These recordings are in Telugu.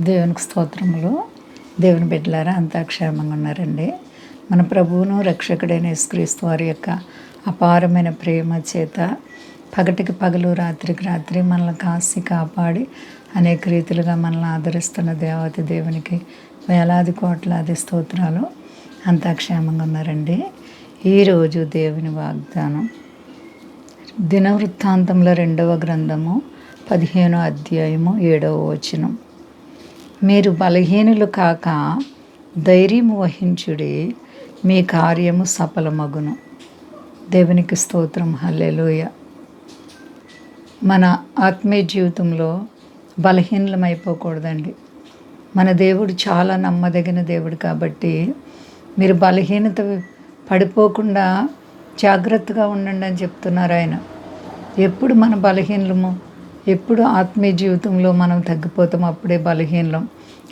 దేవునికి స్తోత్రములు. దేవుని బిడ్డలారా అంతా క్షేమంగా ఉన్నారండి. మన ప్రభువును రక్షకుడైన యేసుక్రీస్తు వారి యొక్క అపారమైన ప్రేమ చేత పగటికి పగలు రాత్రికి రాత్రి మనల్ని కాసి కాపాడి అనేక రీతిలుగా మనల్ని ఆదరిస్తున్న దేవతి దేవునికి వేలాది కోట్లాది స్తోత్రాలు. అంతా క్షేమంగా ఉన్నారండి. ఈరోజు దేవుని వాగ్దానం దినవృత్తాంతంలో 2వ గ్రంథము 15వ అధ్యాయము 7వ వచనం. మీరు బలహీనులు కాక ధైర్యము వహించుడి, మీ కార్యము సఫలమగును. దేవునికి స్తోత్రం. హల్లెలూయా. మన ఆత్మీయ జీవితంలో బలహీనమైపోకూడదండి. మన దేవుడు చాలా నమ్మదగిన దేవుడు కాబట్టి మీరు బలహీనత పడిపోకుండా జాగ్రత్తగా ఉండండి అని చెప్తున్నారు ఆయన. ఎప్పుడు మన బలహీనము, ఎప్పుడు ఆత్మీయ జీవితంలో మనం తగ్గిపోతాం అప్పుడే బలహీనం.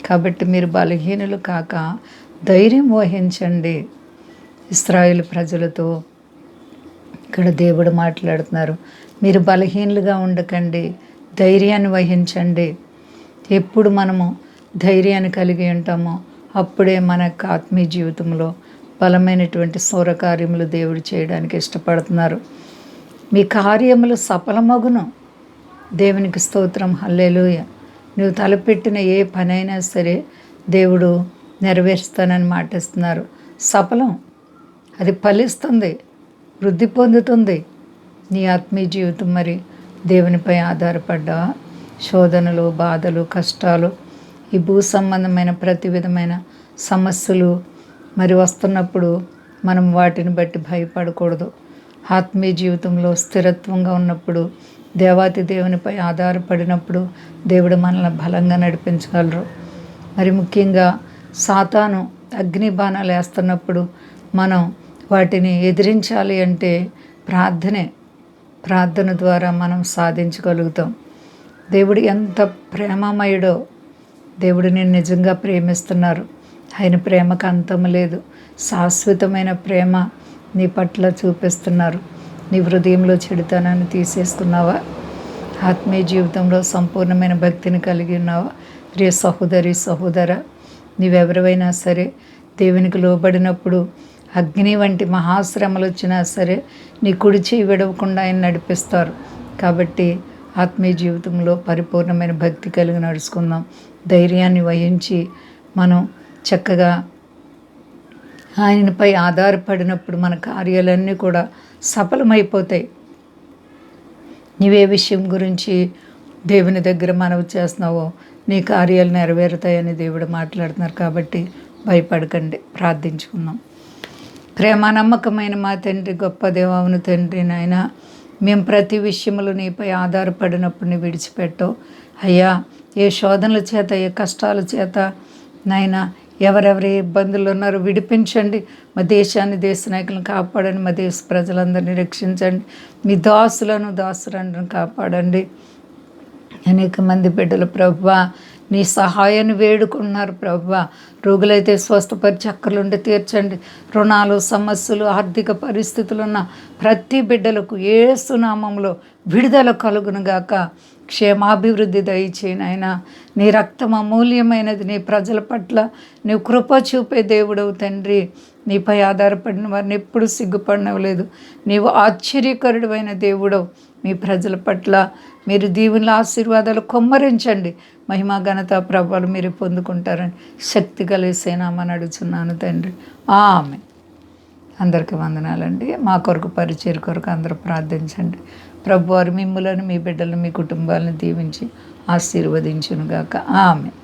కాబట్టి మీరు బలహీనులు కాక ధైర్యం వహించండి. ఇశ్రాయేలు ప్రజలతో ఇక్కడ దేవుడు మాట్లాడుతున్నారు. మీరు బలహీనులుగా ఉండకండి, ధైర్యాన్ని వహించండి. ఎప్పుడు మనము ధైర్యాన్ని కలిగి ఉంటామో అప్పుడే మన ఆత్మీయ జీవితంలో బలమైనటువంటి సౌరకార్యములు దేవుడు చేయడానికి ఇష్టపడుతున్నారు. మీ కార్యములు సఫలమగును. దేవునికి స్తోత్రం. హల్లెలూయా. నువ్వు తలపెట్టిన ఏ పనైనా సరే దేవుడు నెరవేరుస్తానని మాటిస్తున్నారు. సఫలం, అది ఫలిస్తుంది, వృద్ధి పొందుతుంది. నీ ఆత్మీయ జీవితం మరి దేవునిపై ఆధారపడ్డా శోధనలు, బాధలు, కష్టాలు, ఈ భూ సంబంధమైన ప్రతి విధమైన సమస్యలు మరి వస్తున్నప్పుడు మనం వాటిని బట్టి భయపడకూడదు. ఆత్మీయ జీవితంలో స్థిరత్వంగా ఉన్నప్పుడు, దేవాతి దేవునిపై ఆధారపడినప్పుడు దేవుడు మనల్ని బలంగా నడిపించగలరు. మరి ముఖ్యంగా సాతాను అగ్ని బాణాలు వేస్తున్నప్పుడు మనం వాటిని ఎదిరించాలి అంటే ప్రార్థన ద్వారా మనం సాధించగలుగుతాం. దేవుడు ఎంత ప్రేమమయుడో, దేవుడు నేను నిజంగా ప్రేమిస్తున్నారు. ఆయన ప్రేమకు అంతం లేదు. శాశ్వతమైన ప్రేమ నీ పట్ల చూపిస్తున్నారు. నీ హృదయంలో చెడుతనాన్ని తీసేసుకున్నావా? ఆత్మీయ జీవితంలో సంపూర్ణమైన భక్తిని కలిగి ఉన్నావా? ప్రియ సహోదరి, సహోదర, నీవెవరివైనా సరే దేవునికి లోబడినప్పుడు అగ్ని వంటి మహాశ్రమలు వచ్చినా సరే నీ కుడి చేయి విడవకుండా ఆయన నడిపిస్తారు. కాబట్టి ఆత్మీయ జీవితంలో పరిపూర్ణమైన భక్తి కలిగి నడుచుకుందాం. ధైర్యాన్ని వహించి మనం చక్కగా ఆయనపై ఆధారపడినప్పుడు మన కార్యాలన్నీ కూడా సఫలమైపోతాయి. నీవే విషయం గురించి దేవుని దగ్గర మనవి చేస్తున్నావో నీ కార్యాలు నెరవేరుతాయని దేవుడు మాట్లాడుతున్నారు. కాబట్టి భయపడకండి. ప్రార్థించుకుందాం. ప్రేమ నమ్మకమైన మా తండ్రి, గొప్ప దేవావును తండ్రి, నాయన మేము ప్రతి విషయంలో నీపై ఆధారపడినప్పుడు నీ విడిచిపెట్టవు అయ్యా. ఏ శోధనల చేత, ఏ కష్టాల చేత నాయన ఎవరెవరి ఇబ్బందులు ఉన్నారో విడిపించండి. మా దేశాన్ని, దేశ నాయకులను కాపాడండి. మా దేశ ప్రజలందరినీ రక్షించండి. మీ దాసులను కాపాడండి. అనేక మంది బిడ్డలు ప్రభువా నీ సహాయాన్ని వేడుకున్నారు ప్రభువా. రోగులైతే స్వస్థపరిచి అక్కర్లుండి తీర్చండి. రుణాలు, సమస్యలు, ఆర్థిక పరిస్థితులు ఉన్న ప్రతి బిడ్డలకు యేసు నామములో విడుదల కలుగునుగాక. క్షేమాభివృద్ధి దయచేయను ఆయన. నీ రక్తం అమూల్యమైనది. నీ ప్రజల పట్ల నీవు కృప చూపే దేవుడవు తండ్రి. నీపై ఆధారపడిన వారిని ఎప్పుడు సిగ్గుపడనవలేదు. నీవు ఆశ్చర్యకరుడైన దేవుడవు. మీ ప్రజల పట్ల మీరు దీవుల ఆశీర్వాదాలు కొమ్మరించండి. మహిమ, ఘనత, ప్రభావాలు మీరు పొందుకుంటారని శక్తి కలిసేనామని అడుగుతున్నాను తండ్రి. ఆమేన్. అందరికీ వందనాలండి. మా కొరకు, పరిచయ కొరకు అందరూ ప్రార్థించండి. ప్రభువారు మిమ్ములను, మీ బిడ్డలను, మీ కుటుంబాలను దీవించి ఆశీర్వదించునుగాక. ఆమేన్.